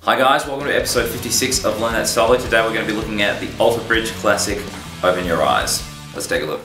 Hi guys, welcome to episode 56 of Learn That Solo. Today we're going to be looking at the Alter Bridge classic, Open Your Eyes. Let's take a look.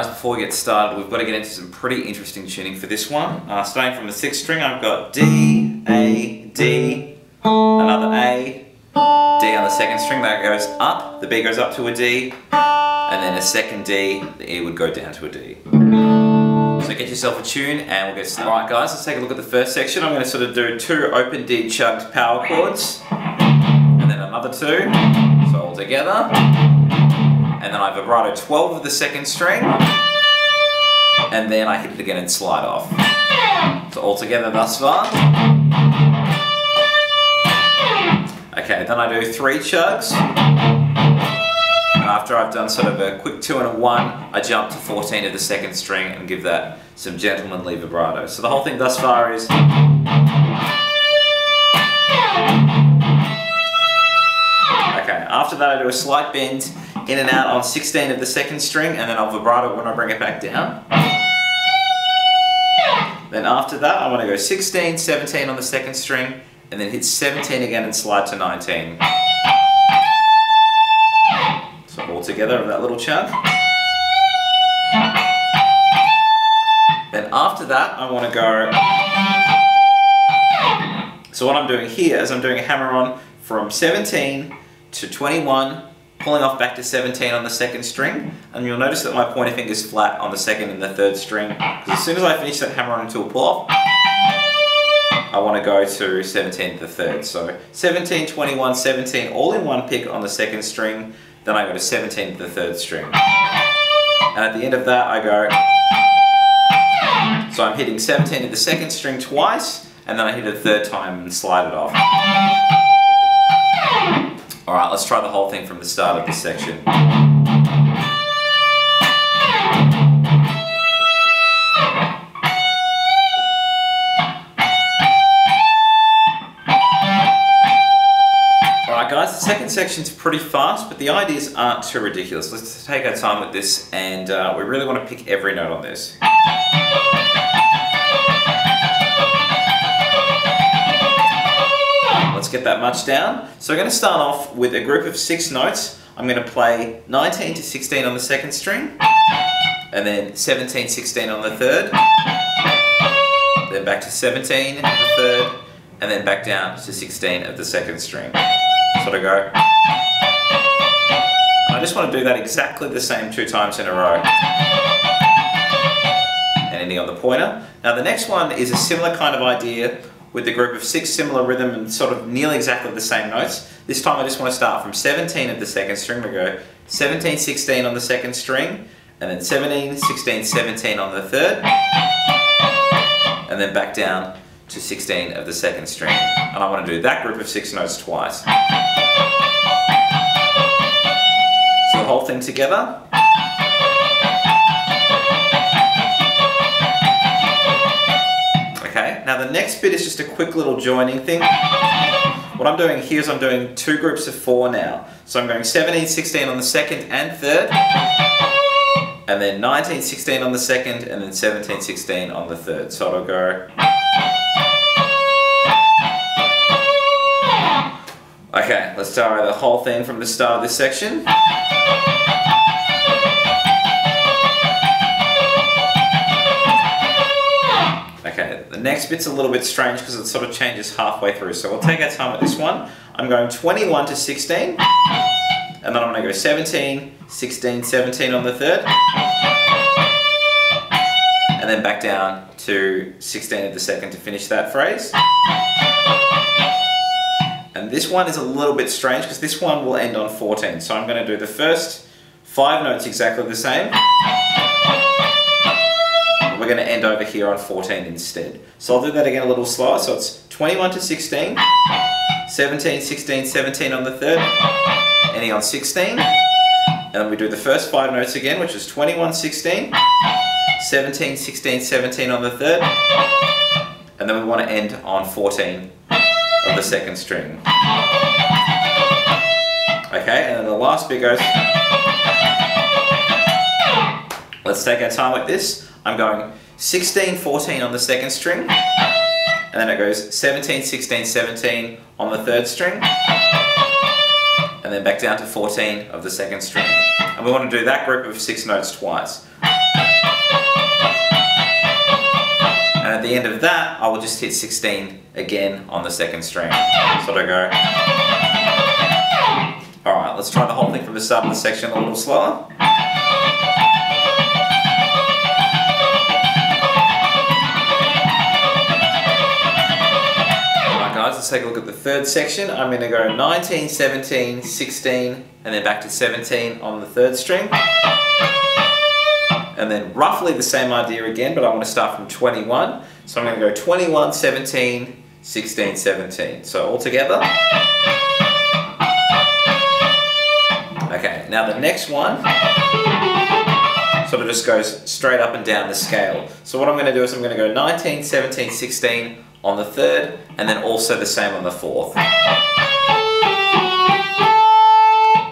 Before we get started, we've got to get into some pretty interesting tuning for this one. Starting from the 6th string, I've got D, A, D, another A, D on the 2nd string, that goes up, the B goes up to a D, and then a second D, the E would go down to a D. So get yourself a tune and we'll get started. Alright guys, let's take a look at the first section. I'm going to sort of do 2 open D chugged power chords, and then another 2, so all together. And then I vibrato 12 of the 2nd string, and then I hit it again and slide off. So all together thus far. Okay, then I do 3 chugs, and after I've done sort of a quick 2 and a 1, I jump to 14 of the 2nd string and give that some gentlemanly vibrato. So the whole thing thus far is... Okay, after that I do a slight bend in and out on 16 of the 2nd string, and then I'll vibrato when I bring it back down. Then after that I want to go 16, 17 on the 2nd string, and then hit 17 again and slide to 19. So all together of that little chunk. Then after that I want to go... So what I'm doing here is I'm doing a hammer on from 17 to 21, pulling off back to 17 on the 2nd string, and you'll notice that my pointer finger is flat on the 2nd and the 3rd string, because as soon as I finish that hammer on into a pull off, I want to go to 17 to the 3rd. So 17, 21, 17, all in one pick on the 2nd string, then I go to 17 to the 3rd string. And at the end of that I go, so I'm hitting 17 to the 2nd string twice, and then I hit it a 3rd time and slide it off. Alright, let's try the whole thing from the start of this section. Alright guys, the second section's pretty fast, but the ideas aren't too ridiculous. Let's take our time with this, and we really want to pick every note on this. Let's get that much down. So we're going to start off with a group of 6 notes. I'm going to play 19 to 16 on the 2nd string, and then 17, 16 on the 3rd, then back to 17 on the 3rd, and then back down to 16 of the 2nd string. Sort of go. I just want to do that exactly the same 2 times in a row. And ending on the pointer. Now the next one is a similar kind of idea, with a group of 6 similar rhythm and sort of nearly exactly the same notes. This time I just want to start from 17 of the 2nd string. We go 17, 16 on the 2nd string, and then 17, 16, 17 on the 3rd, and then back down to 16 of the 2nd string. And I want to do that group of 6 notes twice. So the whole thing together. Now the next bit is just a quick little joining thing. What I'm doing here is I'm doing 2 groups of 4 now. So I'm going 17, 16 on the 2nd and 3rd, and then 19, 16 on the 2nd, and then 17, 16 on the 3rd. So it'll go... Okay, let's try the whole thing from the start of this section. Okay, the next bit's a little bit strange because it sort of changes halfway through, so we'll take our time with this one. I'm going 21 to 16, and then I'm going to go 17, 16, 17 on the 3rd, and then back down to 16 of the 2nd to finish that phrase. And this one is a little bit strange because this one will end on 14. So I'm going to do the first 5 notes exactly the same. We're going to end over here on 14 instead. So I'll do that again a little slower. So it's 21 to 16, 17, 16, 17 on the third, ending on 16. And then we do the first 5 notes again, which is 21, 16, 17, 16, 17 on the third. And then we want to end on 14 of the second string. Okay, and then the last bit goes... Let's take our time like this. I'm going 16, 14 on the second string. And then it goes 17, 16, 17 on the third string. And then back down to 14 of the second string. And we want to do that group of 6 notes twice. And at the end of that, I will just hit 16 again on the second string. So I go... Alright, let's try the whole thing from the start of the section a little slower. Let's take a look at the third section. I'm going to go 19, 17, 16, and then back to 17 on the third string. And then roughly the same idea again, but I want to start from 21. So I'm going to go 21, 17, 16, 17. So all together. Okay, now the next one sort of just goes straight up and down the scale. So what I'm going to do is I'm going to go 19, 17, 16 on the third, and then also the same on the fourth.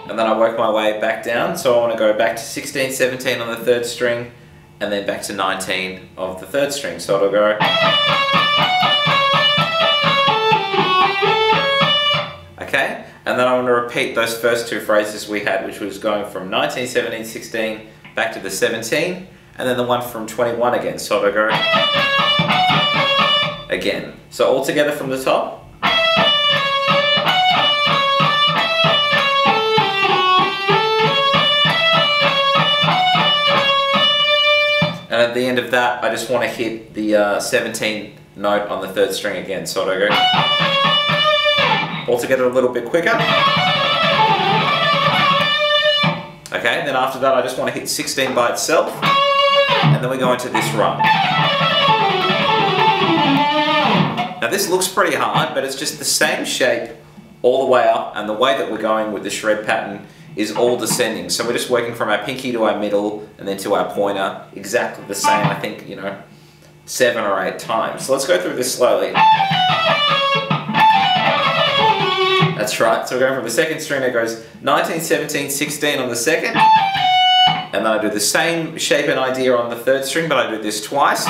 And then I work my way back down, so I want to go back to 16, 17 on the third string, and then back to 19 of the third string. So it'll go... Okay, and then I want to repeat those first 2 phrases we had, which was going from 19, 17, 16, back to the 17, and then the one from 21 again. So it'll go... Again. So all together from the top. And at the end of that, I just want to hit the 17 note on the third string again. So I go all together a little bit quicker. Okay, then after that, I just want to hit 16 by itself. And then we go into this run. Now this looks pretty hard, but it's just the same shape all the way up, and the way that we're going with the shred pattern is all descending. So we're just working from our pinky to our middle and then to our pointer, exactly the same, I think, 7 or 8 times. So let's go through this slowly. That's right, so we're going from the second string, it goes 19, 17, 16 on the second, and then I do the same shape and idea on the third string, but I do this twice.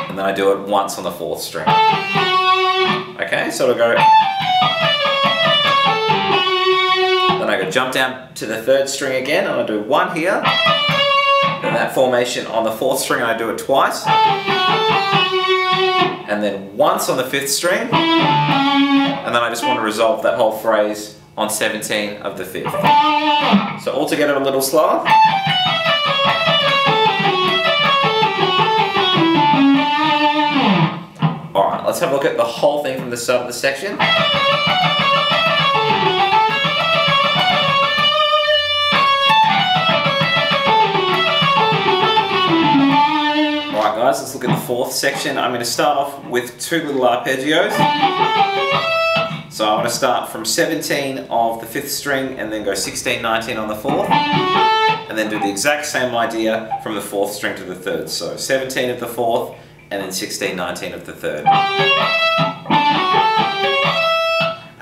And then I do it once on the fourth string. Okay, so it'll go... Then I go jump down to the third string again, and I do 1 here. Then that formation on the fourth string, and I do it twice. And then once on the 5th string. And then I just want to resolve that whole phrase on 17 of the 5th. So all together a little slower. Alright, let's have a look at the whole thing from the start of the section. Alright guys, let's look at the 4th section. I'm going to start off with 2 little arpeggios. So I want to start from 17 of the 5th string and then go 16, 19 on the 4th. And then do the exact same idea from the 4th string to the 3rd. So 17 of the 4th, and then 16, 19 of the 3rd.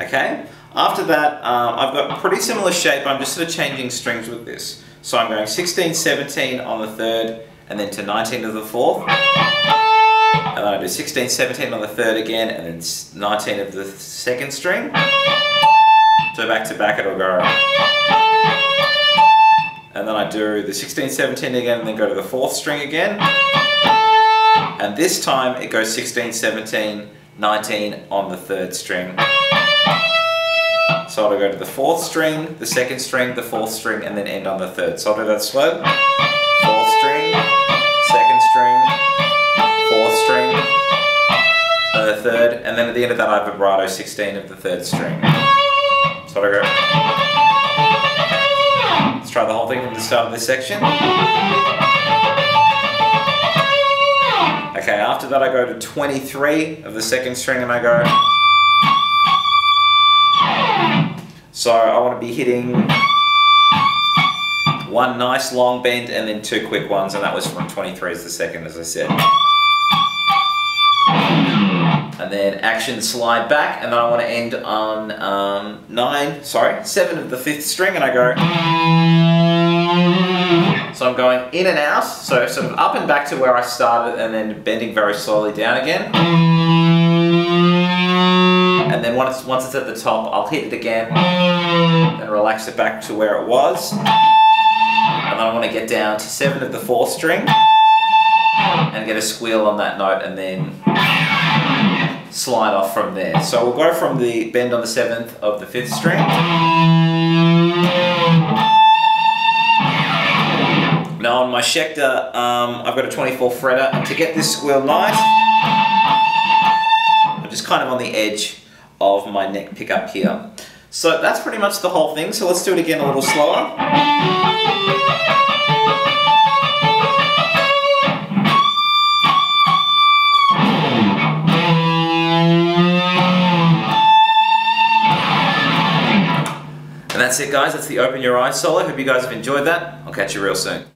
Okay, after that I've got a pretty similar shape, I'm just sort of changing strings with this. So I'm going 16, 17 on the 3rd, and then to 19 of the 4th. And then I do 16, 17 on the 3rd again, and then 19 of the 2nd string. So back to back it'll go. And then I do the 16, 17 again, and then go to the 4th string again. And this time it goes 16, 17, 19 on the 3rd string. So I'll go to the 4th string, the 2nd string, the 4th string, and then end on the 3rd. So I'll do that slow. 4th string, 2nd string, 4th string, and the 3rd, and then at the the end of that I have vibrato 16 of the 3rd string. So I go. Let's try the whole thing from the start of this section. Okay, after that I go to 23 of the 2nd string and I go. So I want to be hitting one nice long bend and then 2 quick ones, and that was from 23 as the 2nd, as I said. And then action slide back, and then I want to end on 7 of the 5th string, and I go. So I'm going in and out, so sort of up and back to where I started, and then bending very slowly down again. And then once it's at the top, I'll hit it again, and relax it back to where it was. And then I want to get down to 7 of the 4th string, and get a squeal on that note, and then slide off from there. So we'll go from the bend on the 7th of the 5th string. Now on my Schecter, I've got a 24 fretter, and to get this squeal nice, I'm just kind of on the edge of my neck pickup here. So that's pretty much the whole thing, so let's do it again a little slower. And that's it guys, that's the Open Your Eyes solo. Hope you guys have enjoyed that. I'll catch you real soon.